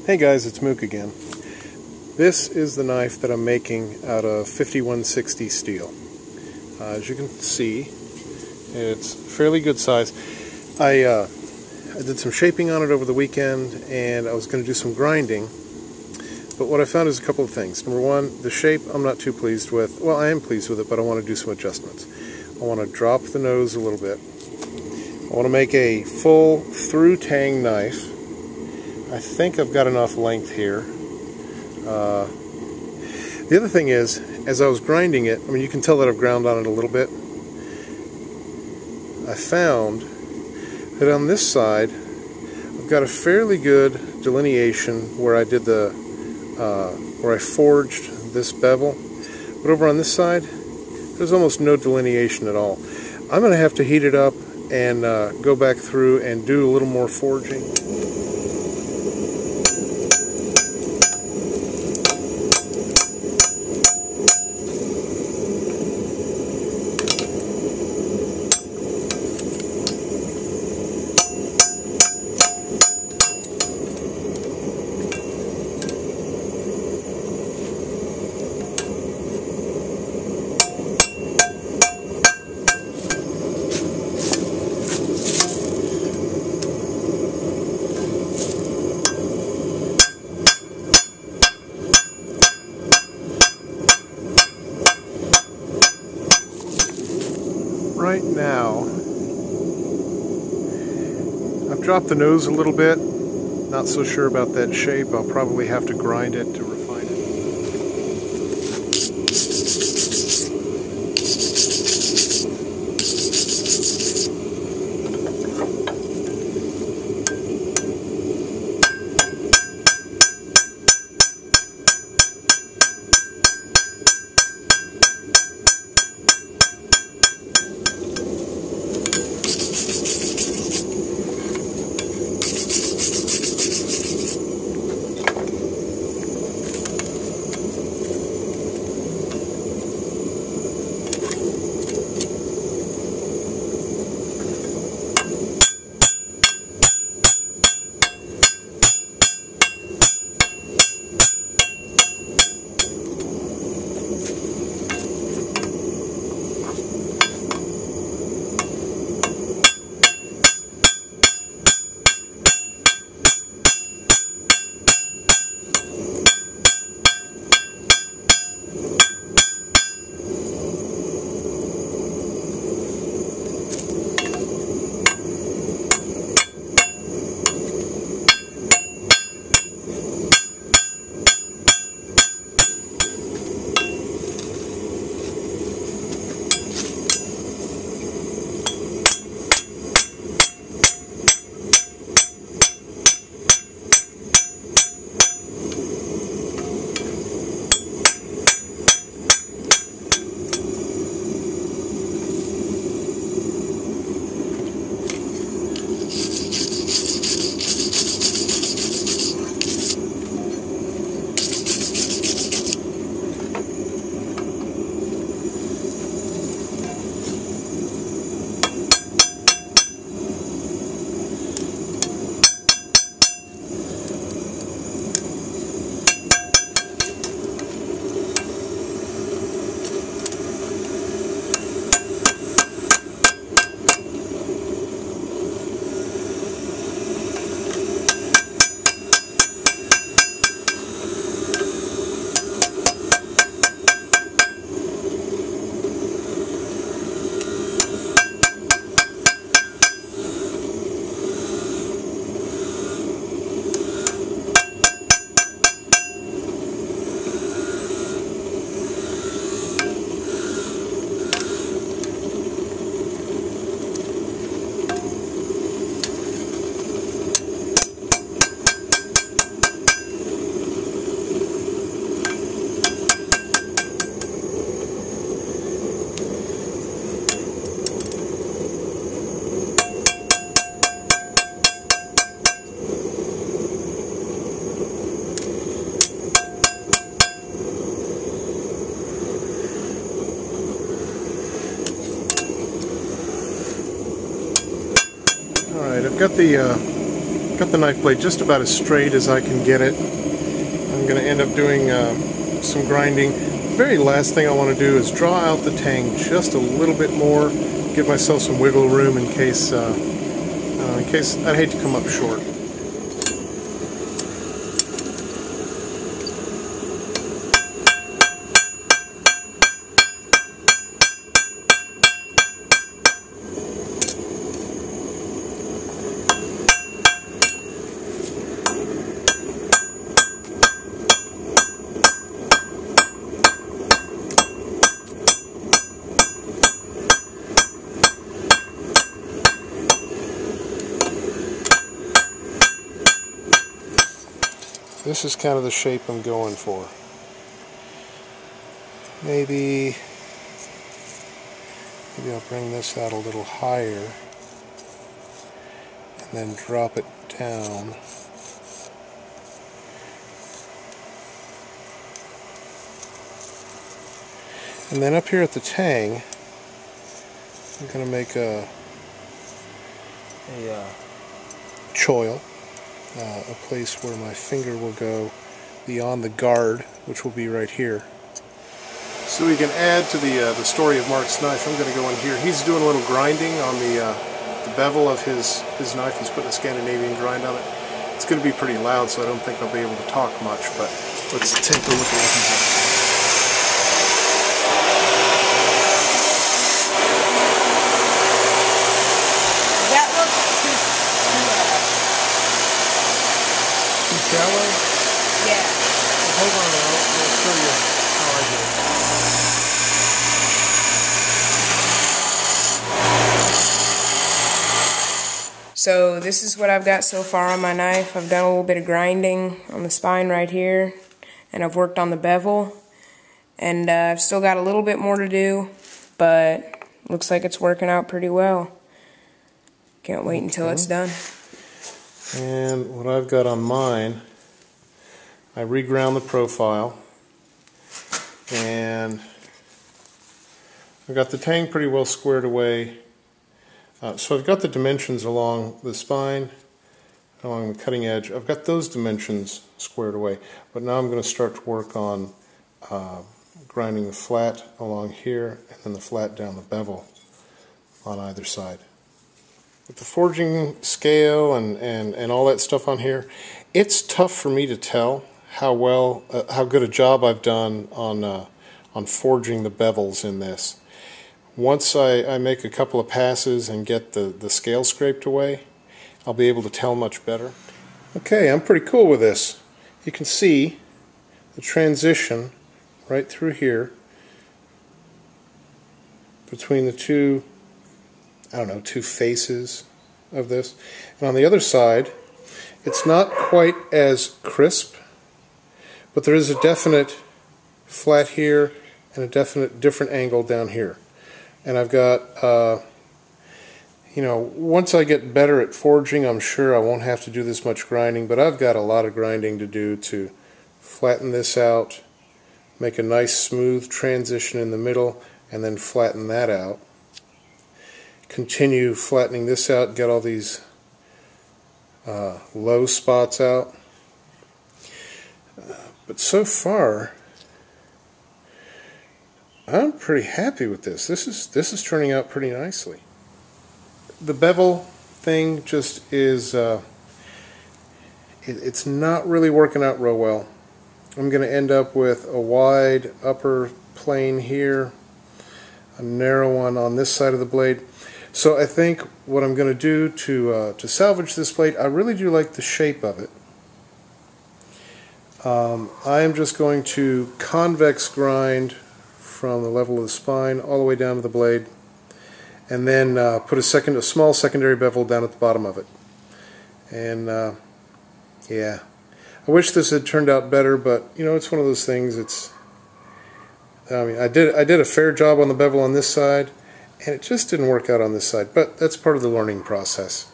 Hey guys, it's Mook again. This is the knife that I'm making out of 5160 steel. As you can see, it's fairly good size. I did some shaping on it over the weekend, and I was going to do some grinding. But what I found is a couple of things. Number one, the shape I'm not too pleased with. Well, I am pleased with it, but I want to do some adjustments. I want to drop the nose a little bit. I want to make a full through tang knife. I think I've got enough length here. The other thing is, as I was grinding it, I mean, you can tell that I've ground on it a little bit. I found that on this side, I've got a fairly good delineation where I did the, where I forged this bevel. But over on this side, there's almost no delineation at all. I'm going to have to heat it up and go back through and do a little more forging. Right now, I've dropped the nose a little bit. Not so sure about that shape. I'll probably have to grind it to refine it. Got cut the knife blade just about as straight as I can get it. I'm going to end up doing some grinding. The very last thing I want to do is draw out the tang just a little bit more, give myself some wiggle room in case I'd hate to come up short. This is kind of the shape I'm going for. Maybe I'll bring this out a little higher and then drop it down. And then up here at the tang, I'm going to make a choil. A place where my finger will go beyond the guard, which will be right here. So we can add to the story of Mark's knife. I'm going to go in here. He's doing a little grinding on the bevel of his knife. He's putting a Scandinavian grind on it. It's going to be pretty loud, so I don't think I'll be able to talk much, but let's take a look at what he's doing. Shallow? Yeah. Well, hold on, I'll show you how I do it. So this is what I've got so far on my knife. I've done a little bit of grinding on the spine right here, and I've worked on the bevel, and I've still got a little bit more to do, but looks like it's working out pretty well. Can't wait until it's done. And what I've got on mine, I reground the profile, and I've got the tang pretty well squared away. So I've got the dimensions along the spine, along the cutting edge. I've got those dimensions squared away, but now I'm going to start to work on grinding the flat along here and then the flat down the bevel on either side. With the forging scale and all that stuff on here, it's tough for me to tell how good a job I've done on forging the bevels in this. Once I make a couple of passes and get the scale scraped away, I'll be able to tell much better. Okay, I'm pretty cool with this. You can see the transition right through here between the two, I don't know, two faces of this. And on the other side, it's not quite as crisp, but there is a definite flat here and a definite different angle down here. And I've got, once I get better at forging, I'm sure I won't have to do this much grinding, but I've got a lot of grinding to do to flatten this out, make a nice smooth transition in the middle, and then flatten that out. Continue flattening this out, get all these low spots out. But so far, I'm pretty happy with this. This is turning out pretty nicely. The bevel thing just is, it's not really working out real well. I'm going to end up with a wide upper plane here, a narrow one on this side of the blade. So I think what I'm going to do to salvage this blade, I really do like the shape of it. I am just going to convex grind from the level of the spine all the way down to the blade, and then put a small secondary bevel down at the bottom of it. And yeah, I wish this had turned out better, but it's one of those things. I did a fair job on the bevel on this side, and it just didn't work out on this side, but that's part of the learning process.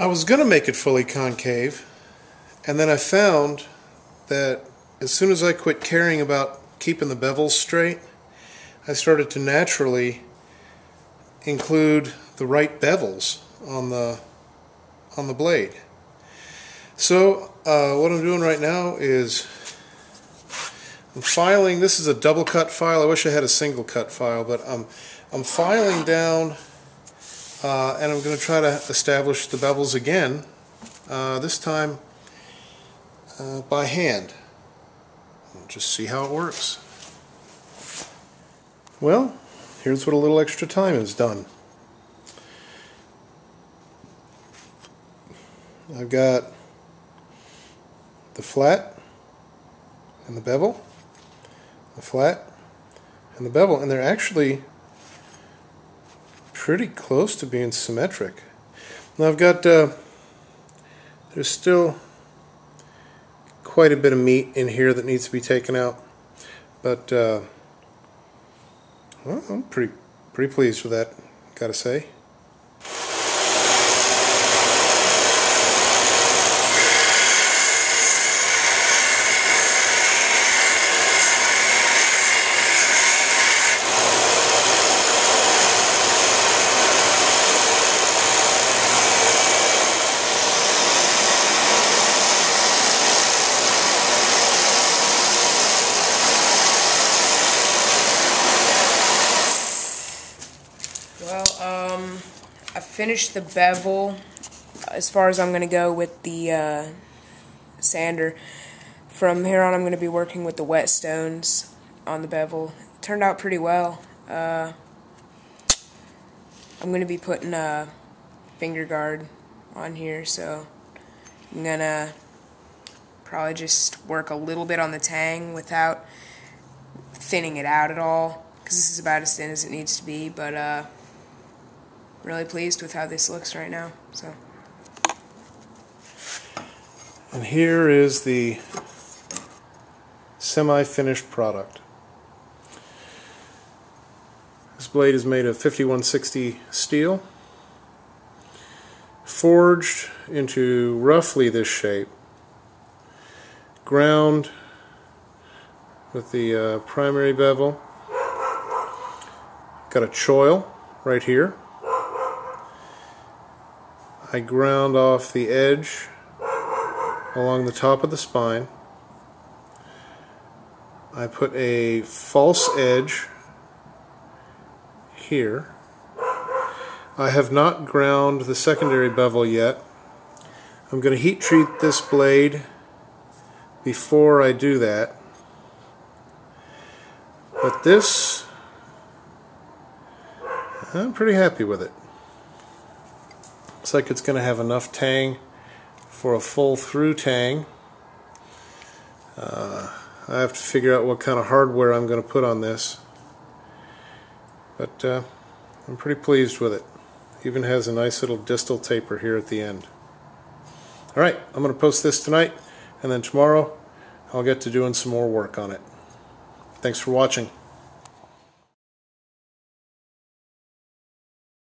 I was going to make it fully concave, and then I found that as soon as I quit caring about keeping the bevels straight, I started to naturally include the right bevels on the blade. So what I'm doing right now is I'm filing. This is a double cut file. I wish I had a single cut file, but I'm filing down, and I'm going to try to establish the bevels again, this time by hand. We'll just see how it works. Well, here's what a little extra time has done. I've got the flat and the bevel, the flat and the bevel, and they're actually pretty close to being symmetric. Now I've got, there's still quite a bit of meat in here that needs to be taken out, but well, I'm pretty pleased with that, gotta say. I finished the bevel as far as I'm going to go with the sander. From here on I'm going to be working with the whetstones on the bevel. It turned out pretty well. I'm going to be putting a finger guard on here, so I'm going to probably just work a little bit on the tang without thinning it out at all, because this is about as thin as it needs to be, but really pleased with how this looks right now. So, and here is the semi-finished product. This blade is made of 5160 steel, forged into roughly this shape, ground with the primary bevel. Got a choil right here. I ground off the edge along the top of the spine. I put a false edge here. I have not ground the secondary bevel yet. I'm going to heat treat this blade before I do that. But this, I'm pretty happy with it. Looks like it's going to have enough tang for a full through tang. I have to figure out what kind of hardware I'm going to put on this, but I'm pretty pleased with it. Even has a nice little distal taper here at the end. Alright, I'm going to post this tonight, and then tomorrow I'll get to doing some more work on it. Thanks for watching.